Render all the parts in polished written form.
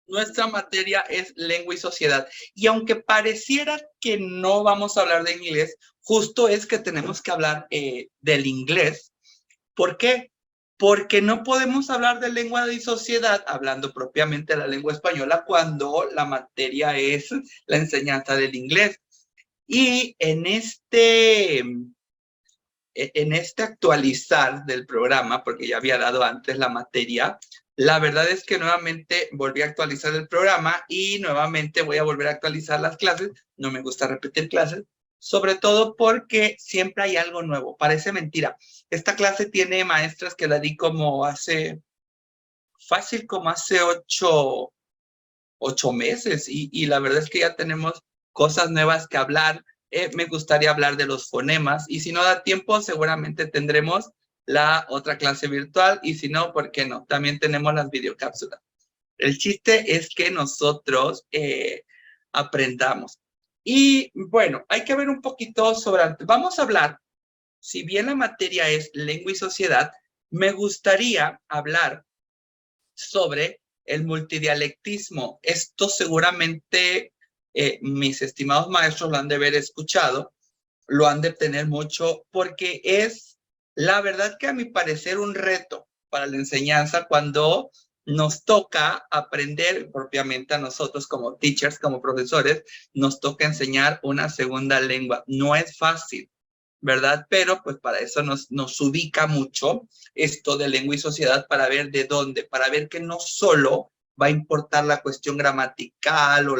Nuestra materia es lengua y sociedad. Y aunque pareciera que no vamos a hablar de inglés, justo es que tenemos que hablar del inglés. ¿Por qué? Porque no podemos hablar de lengua y sociedad hablando propiamente de la lengua española cuando la materia es la enseñanza del inglés. Y en este actualizar del programa, porque ya había dado antes la materia, la verdad es que nuevamente volví a actualizar el programa y nuevamente voy a volver a actualizar las clases. No me gusta repetir clases, sobre todo porque siempre hay algo nuevo. Parece mentira. Esta clase tiene maestras que la di como hace, fácil como hace 8 meses y la verdad es que ya tenemos cosas nuevas que hablar. Me gustaría hablar de los fonemas y si no da tiempo seguramente tendremos la otra clase virtual y si no, ¿por qué no? También tenemos las videocápsulas. El chiste es que nosotros aprendamos. Y bueno, hay que ver un poquito sobre, vamos a hablar, si bien la materia es lengua y sociedad, me gustaría hablar sobre el multidialectismo. Esto seguramente mis estimados maestros lo han de haber escuchado, lo han de tener mucho, porque es la verdad que a mi parecer un reto para la enseñanza cuando nos toca aprender propiamente a nosotros como teachers, como profesores, nos toca enseñar una segunda lengua. No es fácil, ¿verdad? Pero pues para eso nos ubica mucho esto de lengua y sociedad para ver de dónde, para ver que no solo va a importar la cuestión gramatical o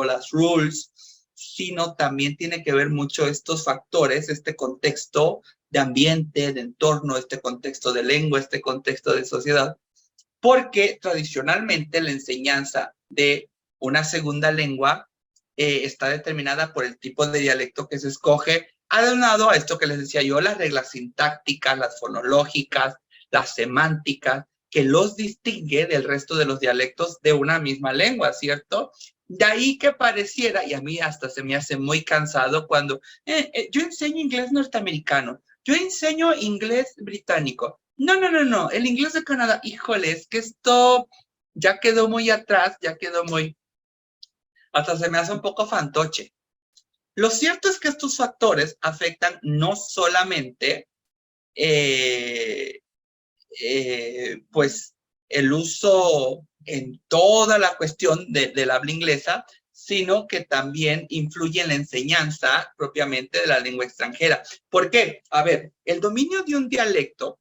las rules, sino también tiene que ver mucho estos factores, este contexto de ambiente, de entorno, este contexto de lengua, este contexto de sociedad, porque tradicionalmente la enseñanza de una segunda lengua está determinada por el tipo de dialecto que se escoge, adonado a esto que les decía yo, las reglas sintácticas, las fonológicas, las semánticas, que los distingue del resto de los dialectos de una misma lengua, ¿cierto? De ahí que pareciera, y a mí hasta se me hace muy cansado cuando yo enseño inglés norteamericano, yo enseño inglés británico. No, no, no, no, el inglés de Canadá, híjole, es que esto ya quedó muy atrás, ya quedó muy, hasta se me hace un poco fantoche. Lo cierto es que estos factores afectan no solamente eh, pues el uso en toda la cuestión del habla inglesa, sino que también influye en la enseñanza propiamente de la lengua extranjera. ¿Por qué? A ver, el dominio de un dialecto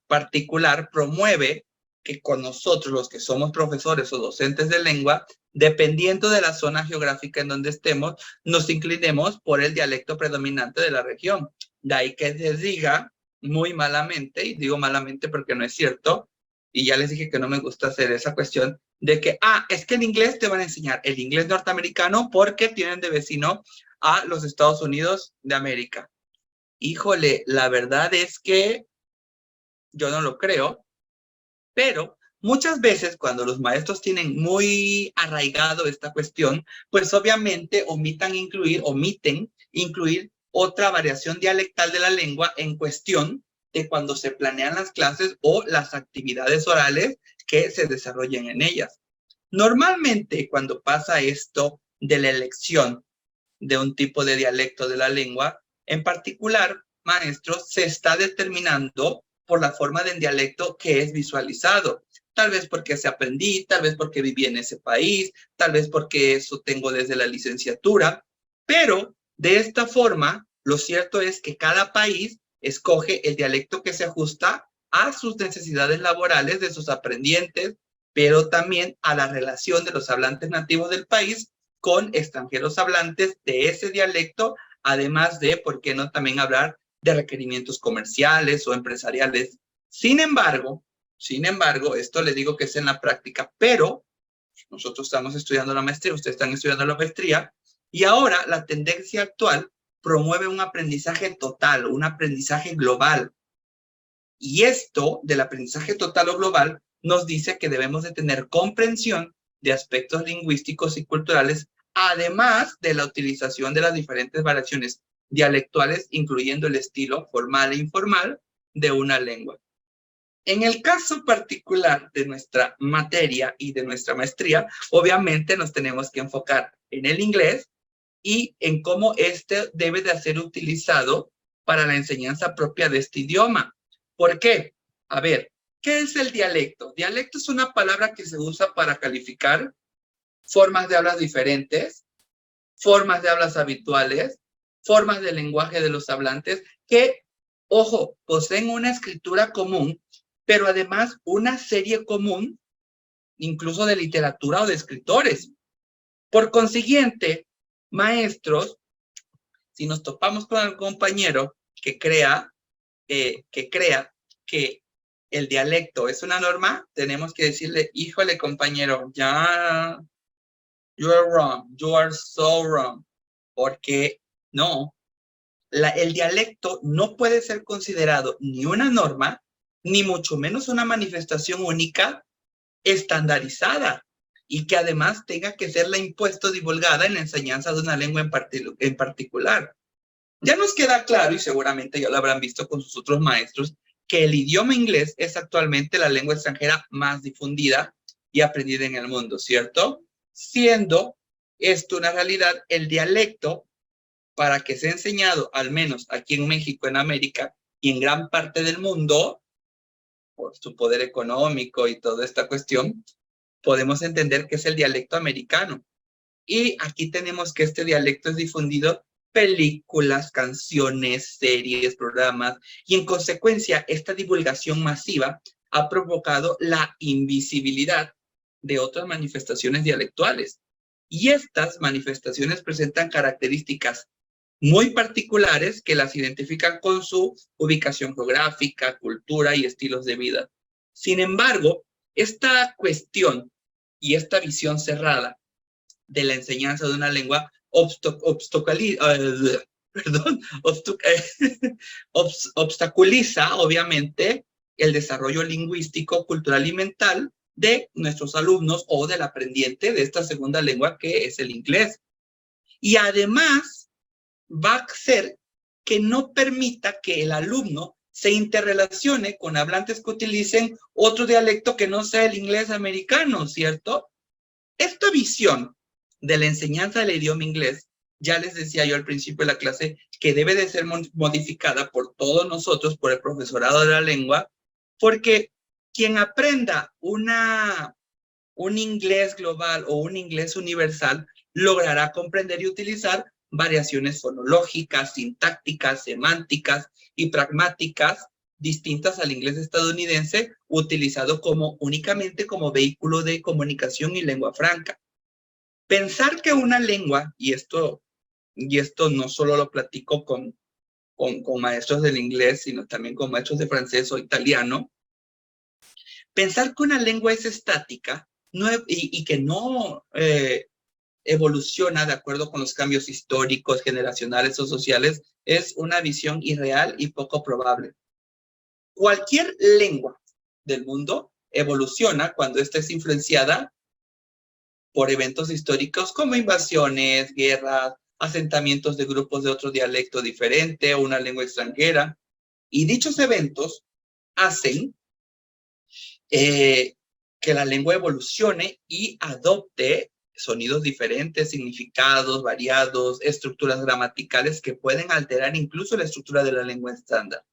particular promueve que con nosotros, los que somos profesores o docentes de lengua, dependiendo de la zona geográfica en donde estemos, nos inclinemos por el dialecto predominante de la región. De ahí que se diga muy malamente, y digo malamente porque no es cierto, y ya les dije que no me gusta hacer esa cuestión, de que, es que el inglés te van a enseñar el inglés norteamericano porque tienen de vecino a los Estados Unidos de América. Híjole, la verdad es que yo no lo creo, pero muchas veces cuando los maestros tienen muy arraigado esta cuestión, pues obviamente omiten incluir otra variación dialectal de la lengua en cuestión de cuando se planean las clases o las actividades orales que se desarrollen en ellas. Normalmente cuando pasa esto de la elección de un tipo de dialecto de la lengua, en particular, maestros, se está determinando por la forma del dialecto que es visualizado. Tal vez porque se aprendí, tal vez porque viví en ese país, tal vez porque eso tengo desde la licenciatura, pero de esta forma, lo cierto es que cada país escoge el dialecto que se ajusta a sus necesidades laborales de sus aprendientes, pero también a la relación de los hablantes nativos del país con extranjeros hablantes de ese dialecto, además de, ¿por qué no también hablar de requerimientos comerciales o empresariales? Sin embargo, esto le digo que es en la práctica, pero nosotros estamos estudiando la maestría, ustedes están estudiando la maestría, y ahora la tendencia actual promueve un aprendizaje total, un aprendizaje global. Y esto del aprendizaje total o global nos dice que debemos de tener comprensión de aspectos lingüísticos y culturales, además de la utilización de las diferentes variaciones dialectuales, incluyendo el estilo formal e informal de una lengua. En el caso particular de nuestra materia y de nuestra maestría, obviamente nos tenemos que enfocar en el inglés y en cómo este debe de ser utilizado para la enseñanza propia de este idioma. ¿Por qué? A ver, ¿qué es el dialecto? Dialecto es una palabra que se usa para calificar formas de hablas diferentes, formas de hablas habituales, formas de lenguaje de los hablantes que, ojo, poseen una escritura común, pero además una serie común, incluso de literatura o de escritores. Por consiguiente, maestros, si nos topamos con algún compañero que crea que el dialecto es una norma, tenemos que decirle, híjole compañero, ya, you are wrong, you are so wrong, porque no, el dialecto no puede ser considerado ni una norma, ni mucho menos una manifestación única estandarizada y que además tenga que ser la impuesto divulgada en la enseñanza de una lengua en particular. Ya nos queda claro, y seguramente ya lo habrán visto con sus otros maestros, que el idioma inglés es actualmente la lengua extranjera más difundida y aprendida en el mundo, ¿cierto? Siendo esto una realidad, el dialecto, para que sea enseñado, al menos aquí en México, en América, y en gran parte del mundo, por su poder económico y toda esta cuestión, podemos entender que es el dialecto americano. Y aquí tenemos que este dialecto es difundido películas, canciones, series, programas, y en consecuencia esta divulgación masiva ha provocado la invisibilidad de otras manifestaciones dialectuales. Y estas manifestaciones presentan características muy particulares que las identifican con su ubicación geográfica, cultura y estilos de vida. Sin embargo, esta cuestión y esta visión cerrada de la enseñanza de una lengua obstaculiza, obviamente, el desarrollo lingüístico, cultural y mental de nuestros alumnos o del aprendiente de esta segunda lengua que es el inglés. Y además va a ser que no permita que el alumno se interrelacione con hablantes que utilicen otro dialecto que no sea el inglés americano, ¿cierto? Esta visión de la enseñanza del idioma inglés, ya les decía yo al principio de la clase, que debe de ser modificada por todos nosotros, por el profesorado de la lengua, porque quien aprenda un inglés global o un inglés universal logrará comprender y utilizar variaciones fonológicas, sintácticas, semánticas y pragmáticas distintas al inglés estadounidense, utilizado únicamente como vehículo de comunicación y lengua franca. Pensar que una lengua, y esto no solo lo platico con maestros del inglés, sino también con maestros de francés o italiano, pensar que una lengua es estática y que no evoluciona de acuerdo con los cambios históricos, generacionales o sociales, es una visión irreal y poco probable. Cualquier lengua del mundo evoluciona cuando ésta es influenciada por eventos históricos como invasiones, guerras, asentamientos de grupos de otro dialecto diferente o una lengua extranjera. Y dichos eventos hacen que la lengua evolucione y adopte sonidos diferentes, significados variados, estructuras gramaticales que pueden alterar incluso la estructura de la lengua estándar.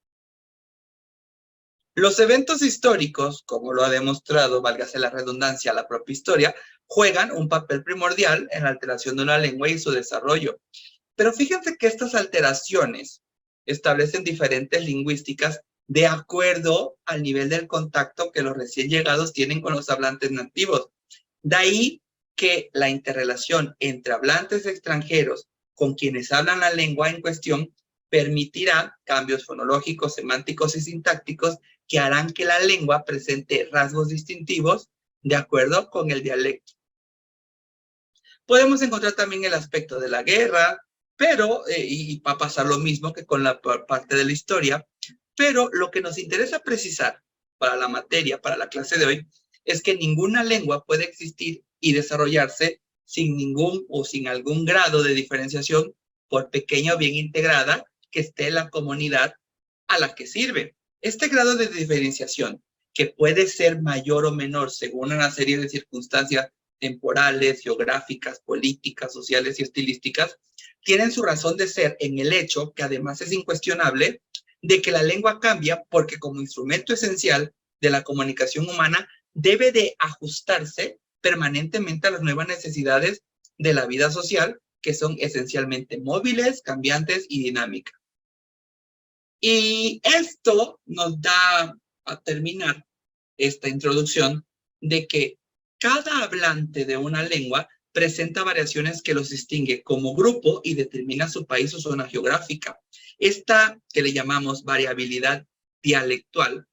Los eventos históricos, como lo ha demostrado, válgase la redundancia, la propia historia, juegan un papel primordial en la alteración de una lengua y su desarrollo. Pero fíjense que estas alteraciones establecen diferentes lingüísticas de acuerdo al nivel del contacto que los recién llegados tienen con los hablantes nativos. De ahí que la interrelación entre hablantes extranjeros con quienes hablan la lengua en cuestión permitirá cambios fonológicos, semánticos y sintácticos que harán que la lengua presente rasgos distintivos de acuerdo con el dialecto. Podemos encontrar también el aspecto de la guerra, pero, y va a pasar lo mismo que con la parte de la historia, pero lo que nos interesa precisar para la materia, para la clase de hoy, es que ninguna lengua puede existir y desarrollarse sin ningún o sin algún grado de diferenciación, por pequeña o bien integrada que esté la comunidad a la que sirve. Este grado de diferenciación que puede ser mayor o menor según una serie de circunstancias temporales, geográficas, políticas, sociales y estilísticas, tienen su razón de ser en el hecho, que además es incuestionable, de que la lengua cambia porque como instrumento esencial de la comunicación humana debe de ajustarse permanentemente a las nuevas necesidades de la vida social, que son esencialmente móviles, cambiantes y dinámicas. Y esto nos da a terminar esta introducción de que cada hablante de una lengua presenta variaciones que los distingue como grupo y determina su país o zona geográfica. Esta que le llamamos variabilidad dialectual,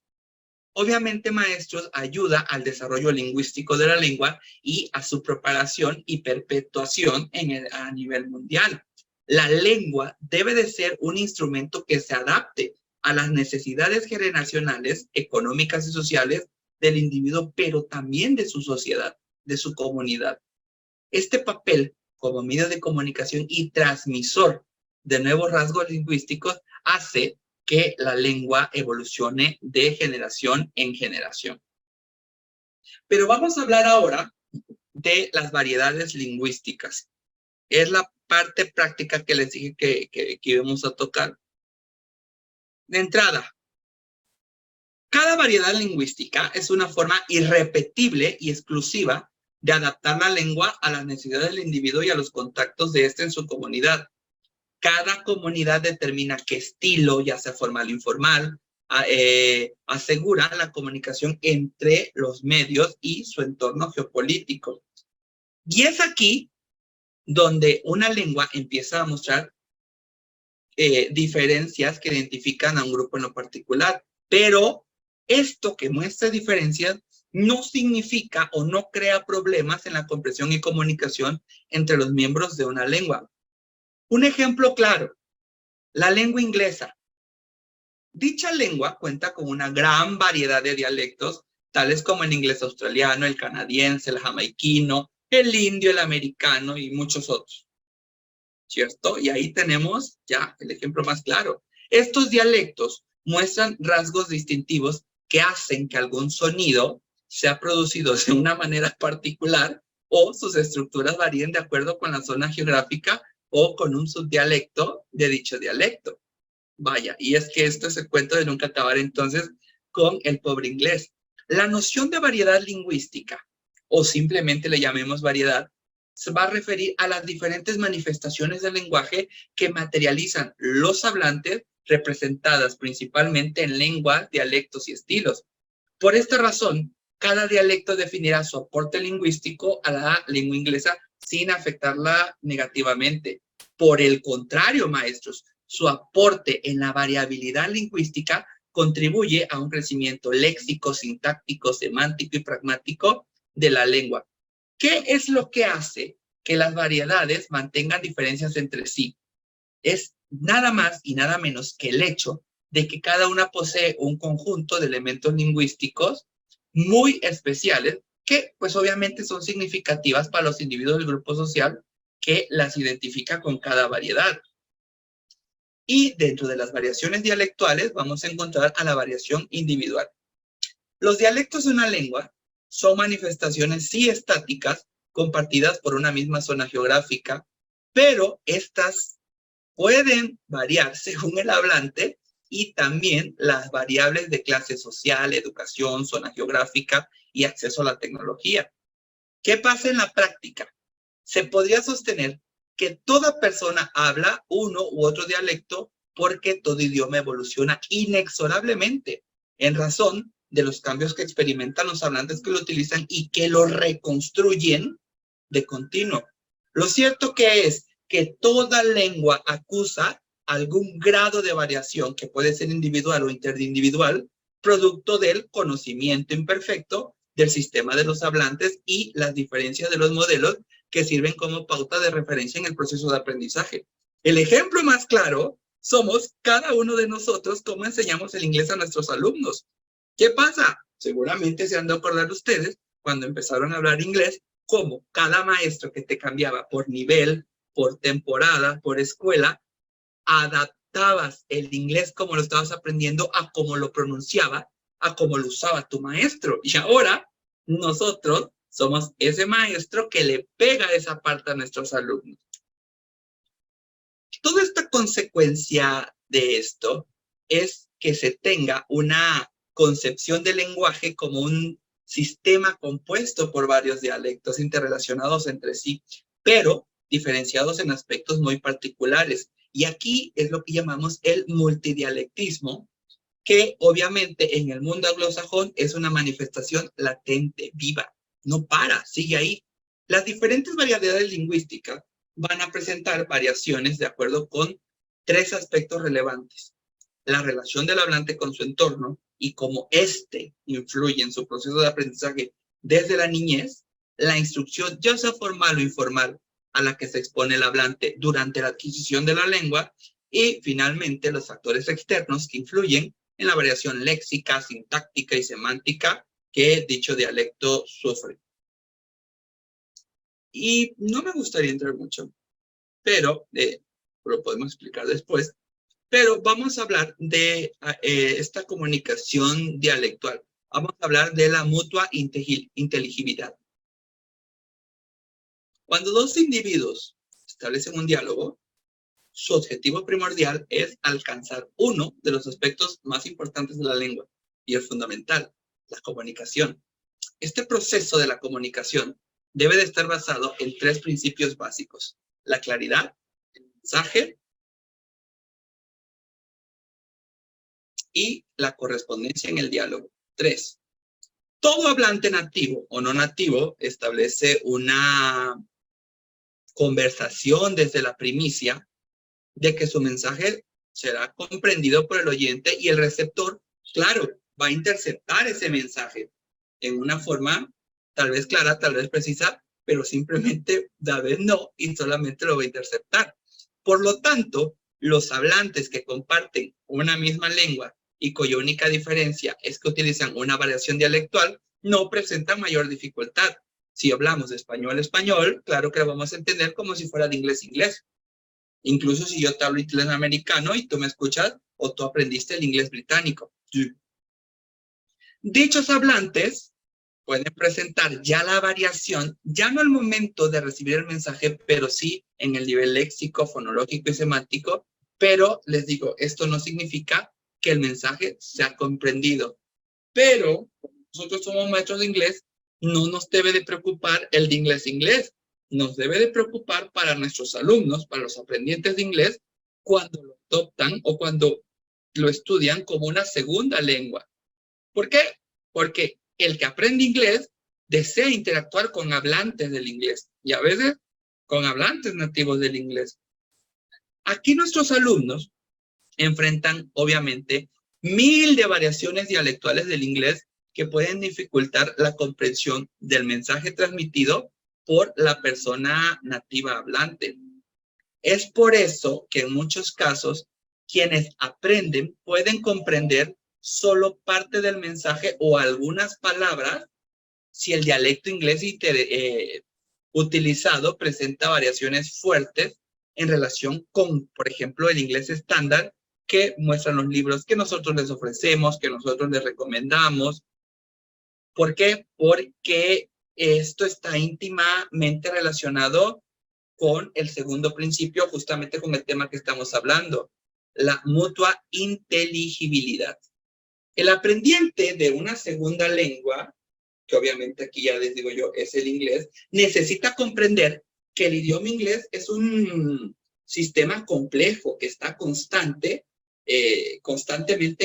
obviamente, maestros, ayuda al desarrollo lingüístico de la lengua y a su propagación y perpetuación a nivel mundial. La lengua debe de ser un instrumento que se adapte a las necesidades generacionales, económicas y sociales del individuo, pero también de su sociedad, de su comunidad. Este papel como medio de comunicación y transmisor de nuevos rasgos lingüísticos hace que la lengua evolucione de generación en generación. Pero vamos a hablar ahora de las variedades lingüísticas. Es la parte práctica que les dije que íbamos a tocar. De entrada, cada variedad lingüística es una forma irrepetible y exclusiva de adaptar la lengua a las necesidades del individuo y a los contactos de éste en su comunidad. Cada comunidad determina qué estilo, ya sea formal o informal, asegura la comunicación entre los medios y su entorno geopolítico. Y es aquí donde una lengua empieza a mostrar diferencias que identifican a un grupo en lo particular. Pero esto que muestra diferencias no significa o no crea problemas en la comprensión y comunicación entre los miembros de una lengua. Un ejemplo claro, la lengua inglesa. Dicha lengua cuenta con una gran variedad de dialectos, tales como el inglés australiano, el canadiense, el jamaiquino, el indio, el americano y muchos otros. ¿Cierto? Y ahí tenemos ya el ejemplo más claro. Estos dialectos muestran rasgos distintivos que hacen que algún sonido sea producido de una manera particular o sus estructuras varíen de acuerdo con la zona geográfica o con un subdialecto de dicho dialecto. Vaya, y es que esto es el cuento de nunca acabar entonces con el pobre inglés. La noción de variedad lingüística, o simplemente le llamemos variedad, se va a referir a las diferentes manifestaciones del lenguaje que materializan los hablantes, representadas principalmente en lenguas, dialectos y estilos. Por esta razón, cada dialecto definirá su aporte lingüístico a la lengua inglesa sin afectarla negativamente. Por el contrario, maestros, su aporte en la variabilidad lingüística contribuye a un crecimiento léxico, sintáctico, semántico y pragmático de la lengua. ¿Qué es lo que hace que las variedades mantengan diferencias entre sí? Es nada más y nada menos que el hecho de que cada una posee un conjunto de elementos lingüísticos muy especiales que pues obviamente son significativas para los individuos del grupo social que las identifica con cada variedad. Y dentro de las variaciones dialectuales vamos a encontrar a la variación individual. Los dialectos de una lengua son manifestaciones sí estáticas compartidas por una misma zona geográfica, pero estas pueden variar según el hablante y también las variables de clase social, educación, zona geográfica y acceso a la tecnología. ¿Qué pasa en la práctica? Se podría sostener que toda persona habla uno u otro dialecto porque todo idioma evoluciona inexorablemente en razón de los cambios que experimentan los hablantes que lo utilizan y que lo reconstruyen de continuo. Lo cierto que es que toda lengua acusa algún grado de variación que puede ser individual o interindividual, producto del conocimiento imperfecto del sistema de los hablantes y las diferencias de los modelos que sirven como pauta de referencia en el proceso de aprendizaje. El ejemplo más claro somos cada uno de nosotros cómo enseñamos el inglés a nuestros alumnos. ¿Qué pasa? Seguramente se han de acordar ustedes cuando empezaron a hablar inglés, cómo cada maestro que te cambiaba por nivel, por temporada, por escuela, adaptabas el inglés como lo estabas aprendiendo a cómo lo pronunciaba a como lo usaba tu maestro. Y ahora nosotros somos ese maestro que le pega esa parte a nuestros alumnos. Toda esta consecuencia de esto es que se tenga una concepción del lenguaje como un sistema compuesto por varios dialectos interrelacionados entre sí, pero diferenciados en aspectos muy particulares. Y aquí es lo que llamamos el multidialectismo, que obviamente en el mundo anglosajón es una manifestación latente, viva, no para, sigue ahí. Las diferentes variedades lingüísticas van a presentar variaciones de acuerdo con tres aspectos relevantes: la relación del hablante con su entorno y cómo éste influye en su proceso de aprendizaje desde la niñez, la instrucción ya sea formal o informal a la que se expone el hablante durante la adquisición de la lengua, y finalmente los factores externos que influyen en la variación léxica, sintáctica y semántica que dicho dialecto sufre. Y no me gustaría entrar mucho, pero lo podemos explicar después. Pero vamos a hablar de esta comunicación dialectual. Vamos a hablar de la mutua inteligibilidad. Cuando dos individuos establecen un diálogo, su objetivo primordial es alcanzar uno de los aspectos más importantes de la lengua, y el fundamental, la comunicación. Este proceso de la comunicación debe de estar basado en tres principios básicos: la claridad, el mensaje y la correspondencia en el diálogo. 3. Todo hablante nativo o no nativo establece una conversación desde la primicia de que su mensaje será comprendido por el oyente, y el receptor, claro, va a interceptar ese mensaje en una forma tal vez clara, tal vez precisa, pero simplemente tal vez no, y solamente lo va a interceptar. Por lo tanto, los hablantes que comparten una misma lengua y cuya única diferencia es que utilizan una variación dialectual, no presentan mayor dificultad. Si hablamos de español, claro que lo vamos a entender como si fuera de inglés. Incluso si yo te hablo inglés americano y tú me escuchas, o tú aprendiste el inglés británico. Sí. Dichos hablantes pueden presentar ya la variación, ya no al momento de recibir el mensaje, pero sí en el nivel léxico, fonológico y semántico. Pero les digo, esto no significa que el mensaje sea comprendido. Pero nosotros somos maestros de inglés, no nos debe de preocupar el de inglés. Nos debe de preocupar para nuestros alumnos, para los aprendientes de inglés, cuando lo adoptan o cuando lo estudian como una segunda lengua. ¿Por qué? Porque el que aprende inglés desea interactuar con hablantes del inglés, y a veces con hablantes nativos del inglés. Aquí nuestros alumnos enfrentan, obviamente, 1000 de variaciones dialectuales del inglés que pueden dificultar la comprensión del mensaje transmitido por la persona nativa hablante. Es por eso que en muchos casos quienes aprenden pueden comprender solo parte del mensaje o algunas palabras si el dialecto inglés utilizado presenta variaciones fuertes en relación con, por ejemplo, el inglés estándar que muestran los libros que nosotros les ofrecemos, que nosotros les recomendamos. ¿Por qué? Porque esto está íntimamente relacionado con el segundo principio, justamente con el tema que estamos hablando, la mutua inteligibilidad. El aprendiente de una segunda lengua, que obviamente aquí ya les digo yo, es el inglés, necesita comprender que el idioma inglés es un sistema complejo que está constantemente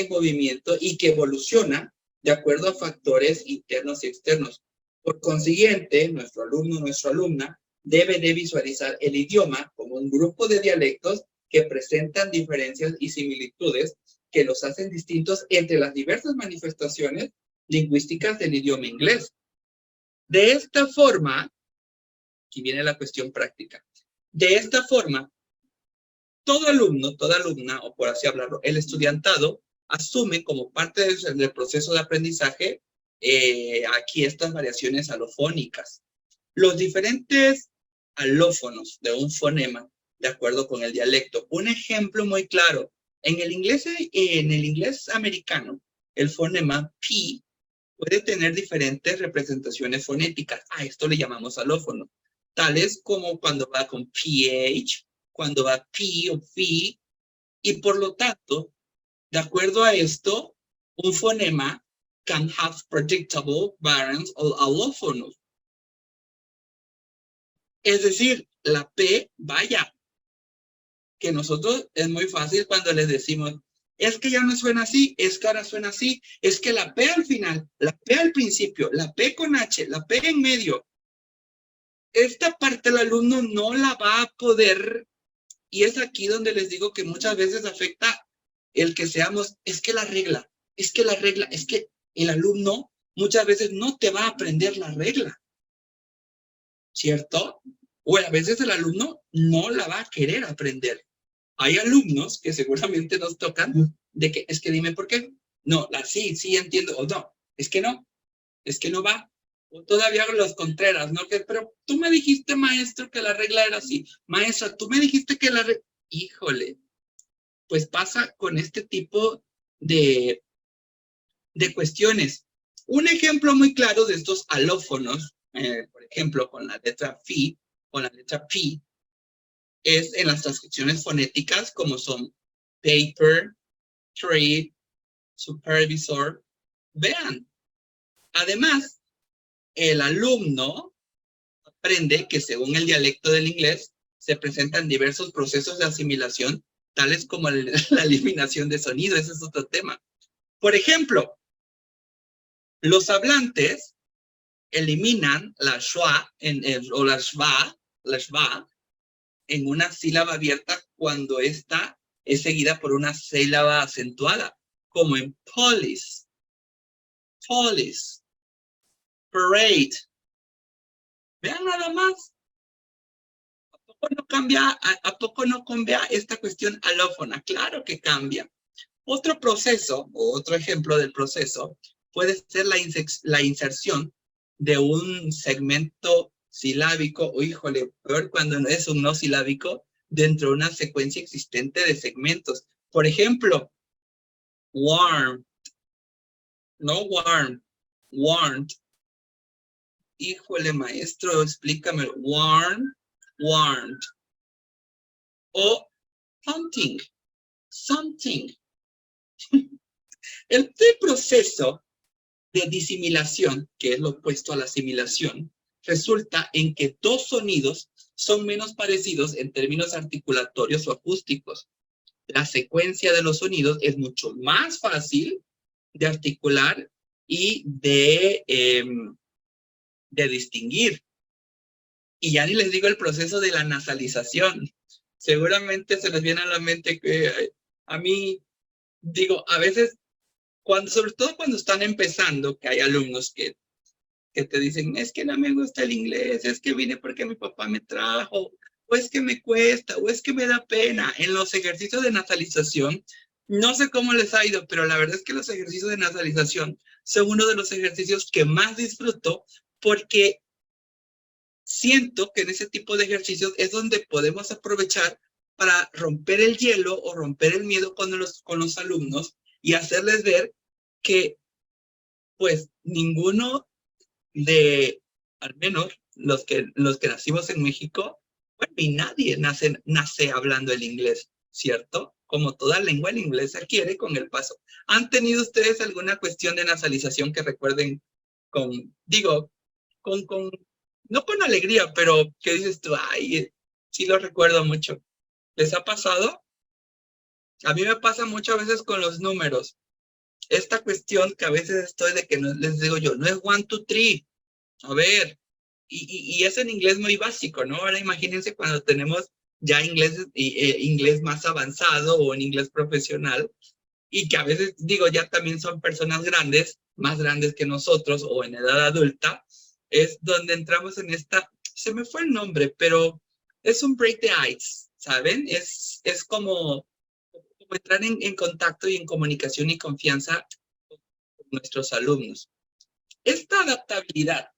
en movimiento y que evoluciona de acuerdo a factores internos y externos. Por consiguiente, nuestro alumno, nuestra alumna, debe de visualizar el idioma como un grupo de dialectos que presentan diferencias y similitudes que los hacen distintos entre las diversas manifestaciones lingüísticas del idioma inglés. De esta forma, aquí viene la cuestión práctica, de esta forma, todo alumno, toda alumna, o por así hablarlo, el estudiantado, asume como parte del proceso de aprendizaje aquí estas variaciones alofónicas. Los diferentes alófonos de un fonema, de acuerdo con el dialecto. Un ejemplo muy claro, en el inglés americano, el fonema P puede tener diferentes representaciones fonéticas. A esto le llamamos alófono. Tales como cuando va con PH, cuando va P o P, y por lo tanto, de acuerdo a esto, un fonema can have predictable variants o alófonos. Es decir, la P, vaya, que nosotros es muy fácil cuando les decimos, es que ya no suena así, es que ahora suena así, es que la P al final, la P al principio, la P con H, la P en medio, esta parte el alumno no la va a poder, y es aquí donde les digo que muchas veces afecta el que seamos, es que es que el alumno muchas veces no te va a aprender la regla, ¿cierto? O a veces el alumno no la va a querer aprender. Hay alumnos que seguramente nos tocan de que, es que dime por qué. No, sí entiendo, o no, es que no va. O todavía los contreras, ¿no? Pero tú me dijiste, maestro, que la regla era así. Maestra, tú me dijiste que la regla... Híjole, pues pasa con este tipo de cuestiones. Un ejemplo muy claro de estos alófonos, por ejemplo, con la letra Phi, con la letra P, es en las transcripciones fonéticas como son paper, trade, supervisor. Vean, además, el alumno aprende que según el dialecto del inglés se presentan diversos procesos de asimilación, tales como la eliminación de sonido. Ese es otro tema. Por ejemplo, los hablantes eliminan la schwa o la schwa en una sílaba abierta cuando esta es seguida por una sílaba acentuada, como en police, parade. Vean nada más. ¿A poco no cambia esta cuestión alófona? Claro que cambia. Otro proceso, o otro ejemplo del proceso, puede ser la inserción de un segmento silábico, o híjole, peor cuando no es un no silábico, dentro de una secuencia existente de segmentos. Por ejemplo, warm, no warm, warmed. Híjole, maestro, explícame. Warm, warmed. O something. El proceso de disimilación, que es lo opuesto a la asimilación, resulta en que dos sonidos son menos parecidos en términos articulatorios o acústicos. La secuencia de los sonidos es mucho más fácil de articular y de distinguir. Y ya ni les digo el proceso de la nasalización. Seguramente se les viene a la mente que a mí, digo, a veces, sobre todo cuando están empezando, que hay alumnos que te dicen, es que no me gusta el inglés, es que vine porque mi papá me trajo, o es que me cuesta, o es que me da pena. En los ejercicios de nasalización, no sé cómo les ha ido, pero la verdad es que los ejercicios de nasalización son uno de los ejercicios que más disfruto porque siento que en ese tipo de ejercicios es donde podemos aprovechar para romper el hielo o romper el miedo con los alumnos y hacerles ver que pues ninguno al menos los que nacimos en México, bueno, y nadie nace hablando el inglés, ¿cierto? Como toda lengua, el inglés se adquiere con el paso. ¿Han tenido ustedes alguna cuestión de nasalización que recuerden no con alegría, pero que dices tú, ay, sí lo recuerdo mucho? ¿Les ha pasado? A mí me pasa muchas veces con los números. Esta cuestión que a veces estoy de que no, les digo yo, no es 1, 2, 3. A ver, y es en inglés muy básico, ¿no? Ahora imagínense cuando tenemos ya inglés más avanzado o en inglés profesional, y que a veces, digo, ya también son personas grandes, más grandes que nosotros o en edad adulta, es donde entramos en se me fue el nombre, pero es un break the ice, ¿saben? Es como entrar en contacto y en comunicación y confianza con nuestros alumnos. Esta adaptabilidad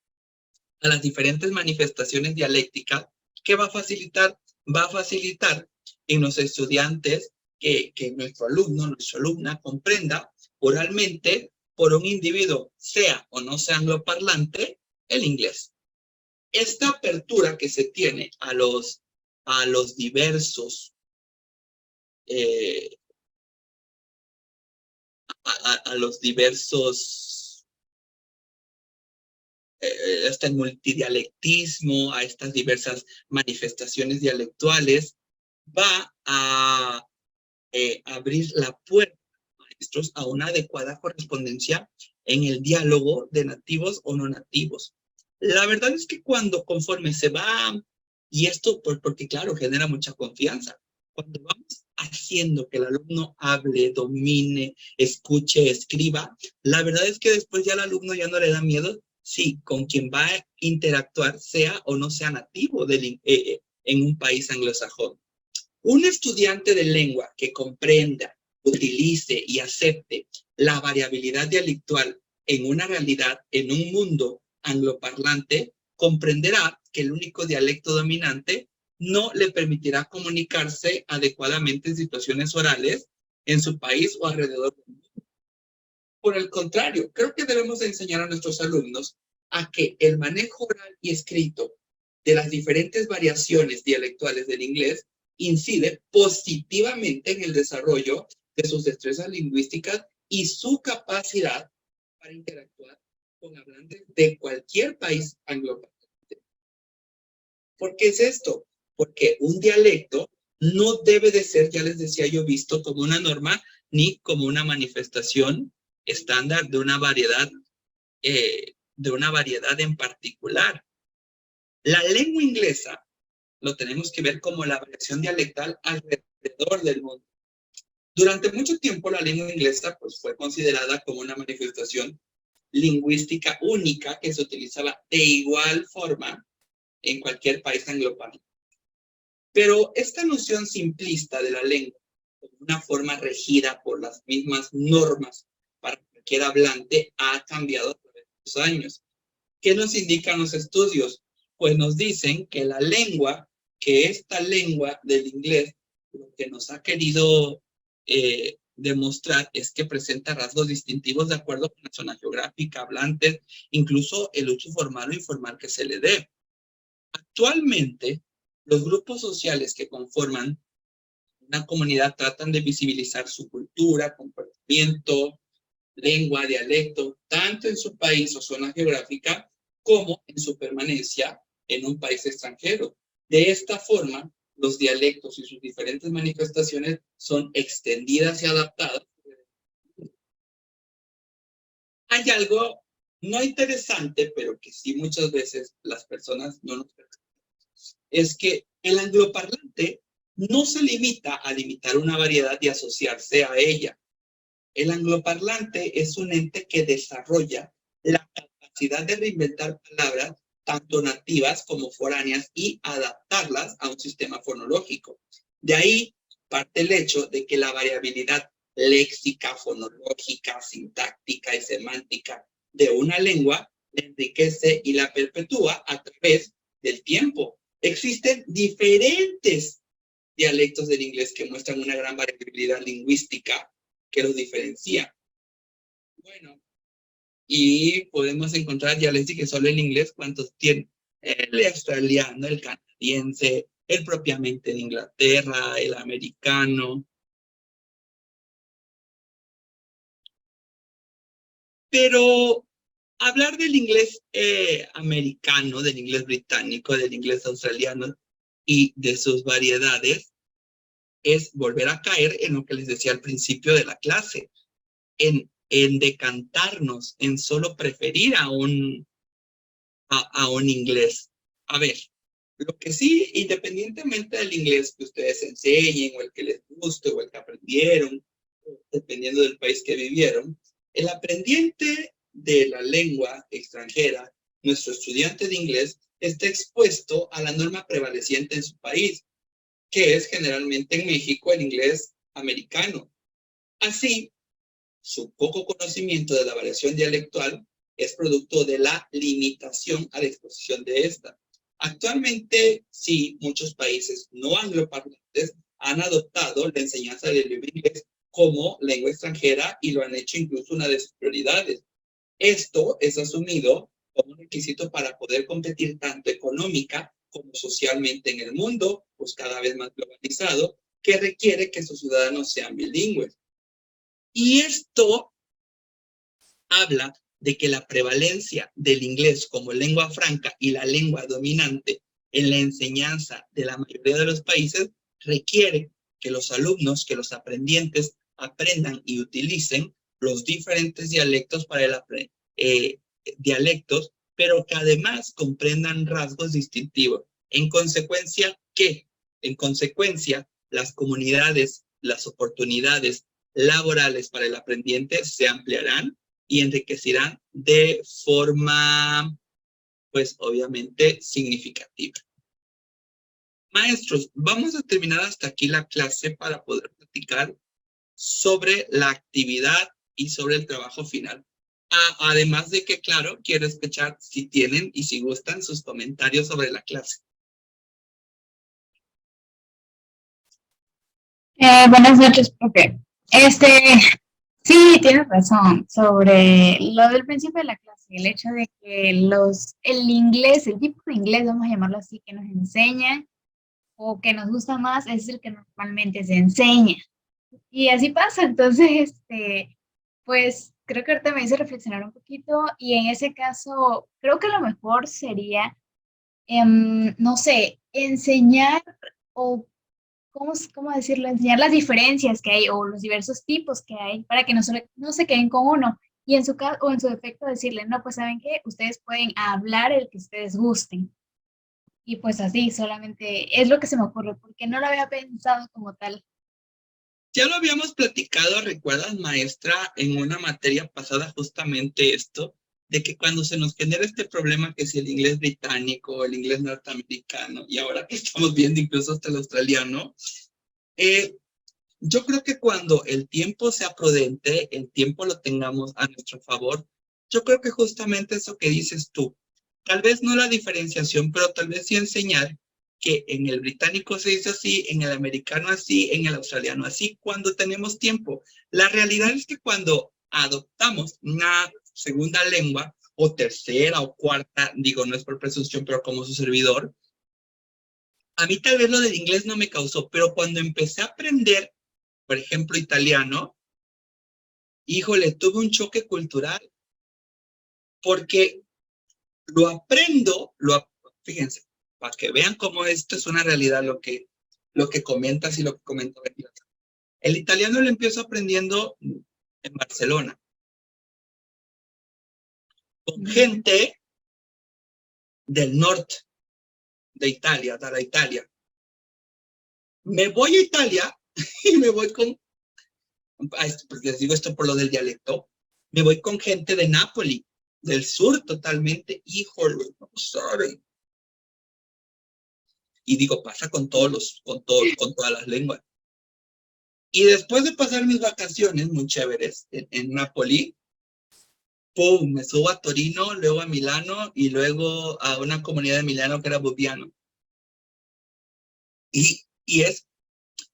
a las diferentes manifestaciones dialécticas, ¿qué va a facilitar? Va a facilitar en los estudiantes que nuestro alumno, nuestra alumna comprenda oralmente por un individuo, sea o no sea angloparlante, el inglés. Esta apertura que se tiene a los diversos a los diversos este multidialectismo, a estas diversas manifestaciones dialectuales, va a abrir la puerta maestros a una adecuada correspondencia en el diálogo de nativos o no nativos. La verdad es que conforme se va, y esto porque claro, genera mucha confianza, cuando vamos haciendo que el alumno hable, domine, escuche, escriba, la verdad es que después ya al alumno ya no le da miedo si con quien va a interactuar sea o no sea nativo en un país anglosajón. Un estudiante de lengua que comprenda, utilice y acepte la variabilidad dialectual en una realidad, en un mundo angloparlante, comprenderá que el único dialecto dominante no le permitirá comunicarse adecuadamente en situaciones orales en su país o alrededor del mundo. Por el contrario, creo que debemos enseñar a nuestros alumnos a que el manejo oral y escrito de las diferentes variaciones dialectuales del inglés incide positivamente en el desarrollo de sus destrezas lingüísticas y su capacidad para interactuar con hablantes de cualquier país angloparlante. ¿Por qué es esto? Porque un dialecto no debe de ser, ya les decía yo, visto como una norma ni como una manifestación estándar de una variedad en particular. La lengua inglesa lo tenemos que ver como la variación dialectal alrededor del mundo. Durante mucho tiempo la lengua inglesa pues, fue considerada como una manifestación lingüística única que se utilizaba de igual forma en cualquier país angloparlante. Pero esta noción simplista de la lengua, como una forma regida por las mismas normas para cualquier hablante, ha cambiado a través de los años. ¿Qué nos indican los estudios? Pues nos dicen que esta lengua del inglés, lo que nos ha querido demostrar es que presenta rasgos distintivos de acuerdo con la zona geográfica, hablantes, incluso el uso formal o informal que se le dé. Actualmente, los grupos sociales que conforman una comunidad tratan de visibilizar su cultura, comportamiento, lengua, dialecto, tanto en su país o zona geográfica, como en su permanencia en un país extranjero. De esta forma, los dialectos y sus diferentes manifestaciones son extendidas y adaptadas. Hay algo no interesante, pero que sí muchas veces las personas no nos perciben. Es que el angloparlante no se limita a limitar una variedad y asociarse a ella. El angloparlante es un ente que desarrolla la capacidad de reinventar palabras tanto nativas como foráneas y adaptarlas a un sistema fonológico. De ahí parte el hecho de que la variabilidad léxica, fonológica, sintáctica y semántica de una lengua la enriquece y la perpetúa a través del tiempo. Existen diferentes dialectos del inglés que muestran una gran variabilidad lingüística que los diferencia. Bueno, y podemos encontrar, ya les dije, solo el inglés, ¿cuántos tiene? El australiano, el canadiense, el propiamente de Inglaterra, el americano. Pero hablar del inglés americano, del inglés británico, del inglés australiano y de sus variedades es volver a caer en lo que les decía al principio de la clase, en decantarnos, en solo preferir a un inglés. A ver, lo que sí, independientemente del inglés que ustedes enseñen, o el que les guste, o el que aprendieron, dependiendo del país que vivieron, el aprendiente de la lengua extranjera, nuestro estudiante de inglés, está expuesto a la norma prevaleciente en su país, que es generalmente en México el inglés americano. Así, su poco conocimiento de la variación dialectual es producto de la limitación a la exposición de esta. Actualmente, sí, muchos países no angloparlantes han adoptado la enseñanza del idioma inglés como lengua extranjera y lo han hecho incluso una de sus prioridades. Esto es asumido como un requisito para poder competir tanto económica como socialmente en el mundo, pues cada vez más globalizado, que requiere que sus ciudadanos sean bilingües. Y esto habla de que la prevalencia del inglés como lengua franca y la lengua dominante en la enseñanza de la mayoría de los países requiere que los alumnos, que los aprendientes aprendan y utilicen los diferentes dialectos para dialectos, pero que además comprendan rasgos distintivos. En consecuencia, ¿qué? En consecuencia, las comunidades, las oportunidades laborales para el aprendiente se ampliarán y enriquecerán de forma, pues obviamente, significativa. Maestros, vamos a terminar hasta aquí la clase para poder platicar sobre la actividad y sobre el trabajo final. Además de que, claro, quiero escuchar si tienen y si gustan sus comentarios sobre la clase. Buenas noches, profe. Sí, tienes razón sobre lo del principio de la clase, el hecho de que el inglés, el tipo de inglés, vamos a llamarlo así, que nos enseña o que nos gusta más, es el que normalmente se enseña. Y así pasa, entonces, pues creo que ahorita me hice reflexionar un poquito y en ese caso, creo que lo mejor sería, no sé, enseñar o ¿cómo decirlo? Enseñar las diferencias que hay o los diversos tipos que hay para que no se queden con uno. Y en su caso, o en su defecto, decirle, no, pues ¿saben qué? Ustedes pueden hablar el que ustedes gusten. Y pues así, solamente es lo que se me ocurre, porque no lo había pensado como tal. Ya lo habíamos platicado, ¿recuerdas, maestra, en una materia pasada justamente esto? De que cuando se nos genera este problema que si el inglés británico, el inglés norteamericano, y ahora que estamos viendo incluso hasta el australiano, eh, yo creo que cuando el tiempo sea prudente, el tiempo lo tengamos a nuestro favor, yo creo que justamente eso que dices tú, tal vez no la diferenciación, pero tal vez sí enseñar que en el británico se dice así, en el americano así, en el australiano así, cuando tenemos tiempo. La realidad es que cuando adoptamos una segunda lengua, o tercera o cuarta, digo, no es por presunción, pero como su servidor, a mí tal vez lo del inglés no me causó, pero cuando empecé a aprender, por ejemplo, italiano, híjole, tuve un choque cultural, porque fíjense, para que vean cómo esto es una realidad, lo que comentas y lo que comentó. El italiano lo empiezo aprendiendo en Barcelona, con gente del norte de Italia, de la Italia. Me voy a Italia y me voy pues les digo esto por lo del dialecto, me voy con gente de Nápoli, del sur totalmente, híjole, no saben. Y digo, pasa con con todas las lenguas. Y después de pasar mis vacaciones muy chéveres en Napoli, ¡pum! Me subo a Torino, luego a Milano y luego a una comunidad de Milano que era Bubbiano. Y, y, es,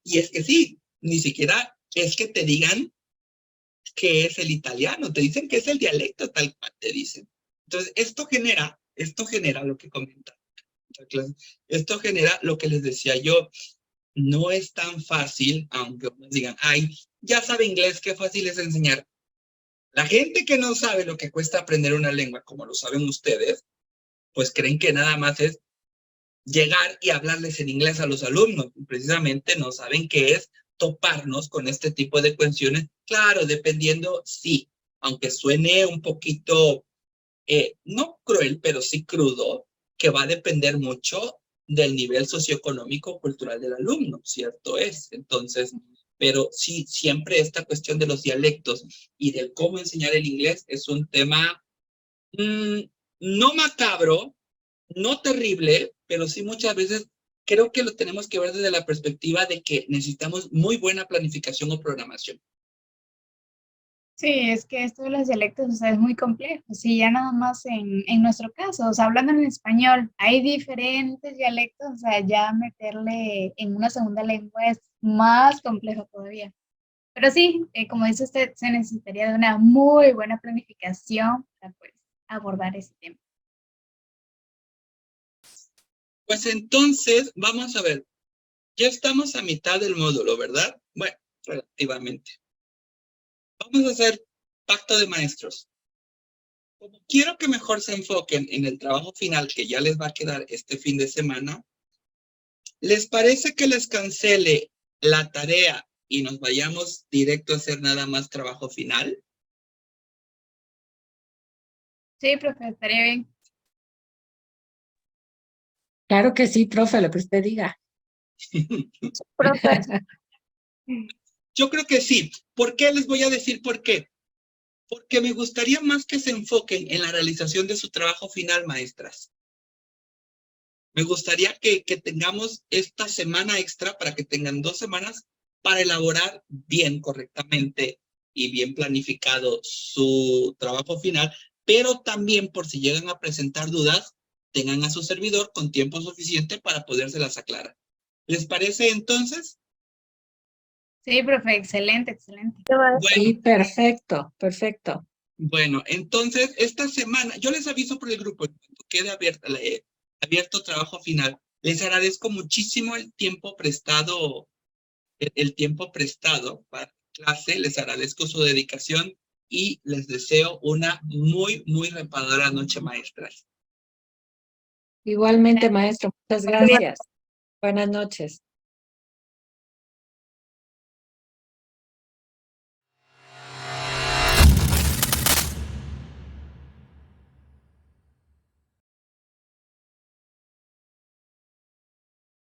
y es que sí, ni siquiera es que te digan que es el italiano, te dicen que es el dialecto tal cual te dicen. Entonces, esto genera lo que comenta. Esto genera lo que les decía yo, no es tan fácil, aunque unos digan, ay, ya sabe inglés, qué fácil es enseñar. La gente que no sabe lo que cuesta aprender una lengua, como lo saben ustedes, pues creen que nada más es llegar y hablarles en inglés a los alumnos. Precisamente no saben qué es toparnos con este tipo de cuestiones. Claro, dependiendo, sí, aunque suene un poquito, no cruel, pero sí crudo, que va a depender mucho del nivel socioeconómico cultural del alumno, ¿cierto es? Entonces, pero sí, siempre esta cuestión de los dialectos y del cómo enseñar el inglés es un tema mmm, no macabro, no terrible, pero sí muchas veces creo que lo tenemos que ver desde la perspectiva de que necesitamos muy buena planificación o programación. Sí, es que esto de los dialectos, o sea, es muy complejo. Sí, ya nada más en nuestro caso, o sea, hablando en español, hay diferentes dialectos, o sea, ya meterle en una segunda lengua es más complejo todavía. Pero sí, como dice usted, se necesitaría de una muy buena planificación para pues, abordar ese tema. Pues entonces, vamos a ver, ya estamos a mitad del módulo, ¿verdad? Bueno, relativamente. Vamos a hacer pacto de maestros. Como quiero que mejor se enfoquen en el trabajo final que ya les va a quedar este fin de semana, ¿les parece que les cancele la tarea y nos vayamos directo a hacer nada más trabajo final? Sí, profe, estaría bien. Claro que sí, profe, lo que usted diga. Profe, Yo creo que sí. ¿Por qué? Les voy a decir por qué. Porque me gustaría más que se enfoquen en la realización de su trabajo final, maestras. Me gustaría que tengamos esta semana extra para que tengan 2 semanas para elaborar bien, correctamente y bien planificado su trabajo final, pero también por si llegan a presentar dudas, tengan a su servidor con tiempo suficiente para podérselas aclarar. ¿Les parece entonces? sí, profe, excelente, excelente. Sí, Bueno, perfecto, perfecto. bueno, entonces esta semana, yo les aviso por el grupo, cuando quede abierto trabajo final. Les agradezco muchísimo el tiempo prestado, el tiempo prestado para la clase, les agradezco su dedicación y les deseo una muy, muy reparadora noche, maestras. Igualmente, maestro, muchas Gracias. gracias. Buenas noches.